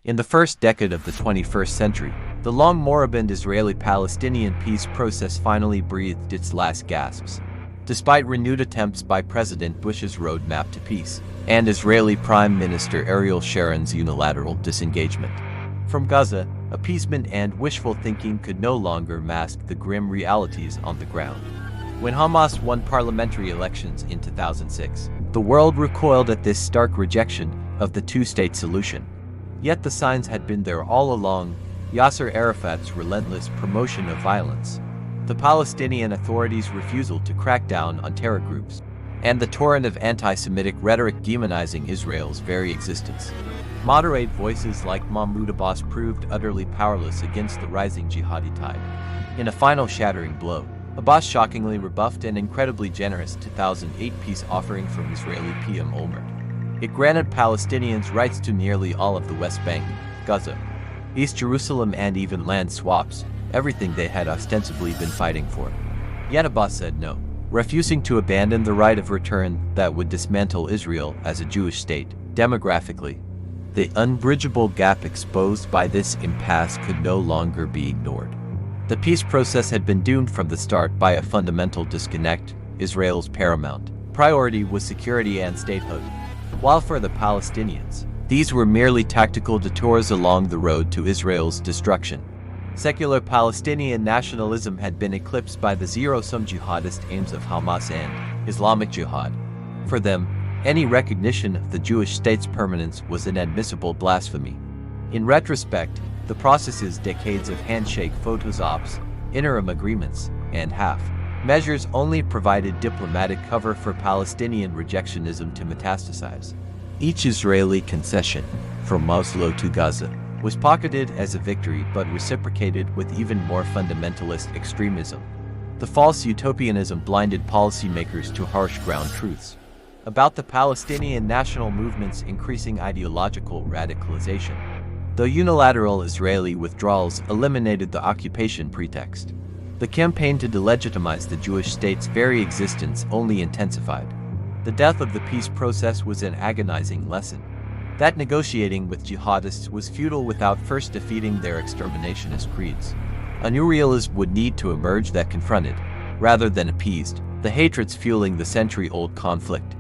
In the first decade of the 21st century, the long-moribund Israeli-Palestinian peace process finally breathed its last gasps. Despite renewed attempts by President Bush's roadmap to peace and Israeli Prime Minister Ariel Sharon's unilateral disengagement from Gaza, appeasement and wishful thinking could no longer mask the grim realities on the ground. When Hamas won parliamentary elections in 2006, the world recoiled at this stark rejection of the two-state solution. Yet the signs had been there all along: Yasser Arafat's relentless promotion of violence, the Palestinian Authority's refusal to crack down on terror groups, and the torrent of anti-Semitic rhetoric demonizing Israel's very existence. Moderate voices like Mahmoud Abbas proved utterly powerless against the rising jihadi tide. In a final shattering blow, Abbas shockingly rebuffed an incredibly generous 2008 peace offering from Israeli PM Olmert. It granted Palestinians rights to nearly all of the West Bank, Gaza, East Jerusalem, and even land swaps, everything they had ostensibly been fighting for. Yet Abbas said no, refusing to abandon the right of return that would dismantle Israel as a Jewish state. Demographically, the unbridgeable gap exposed by this impasse could no longer be ignored. The peace process had been doomed from the start by a fundamental disconnect. Israel's paramount priority was security and statehood, while for the Palestinians, these were merely tactical detours along the road to Israel's destruction. Secular Palestinian nationalism had been eclipsed by the zero-sum jihadist aims of Hamas and Islamic Jihad. For them, any recognition of the Jewish state's permanence was inadmissible blasphemy. In retrospect, the process's decades of handshake photos ops, interim agreements, and half-measures only provided diplomatic cover for Palestinian rejectionism to metastasize. Each Israeli concession, from Oslo to Gaza, was pocketed as a victory but reciprocated with even more fundamentalist extremism. The false utopianism blinded policymakers to harsh ground truths about the Palestinian national movement's increasing ideological radicalization. Though unilateral Israeli withdrawals eliminated the occupation pretext, the campaign to delegitimize the Jewish state's very existence only intensified. The death of the peace process was an agonizing lesson that negotiating with jihadists was futile without first defeating their exterminationist creeds. A new realism would need to emerge that confronted, rather than appeased, the hatreds fueling the century-old conflict.